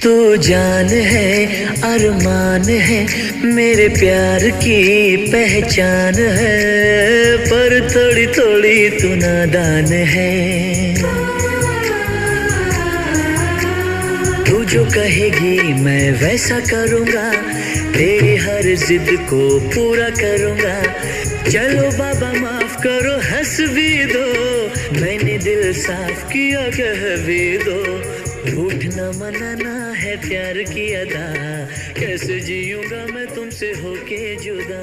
तू जान है अरमान है मेरे प्यार की पहचान है, पर थोड़ी थोड़ी तू नादान है। तू जो कहेगी मैं वैसा करूँगा, तेरी हर जिद को पूरा करूँगा। चलो बाबा माफ करो हंस भी दो, मैंने दिल साफ किया कह भी दो। झूठ न मनाना है प्यार की अदा, कैसे जीऊँगा मैं तुमसे होके जुदा।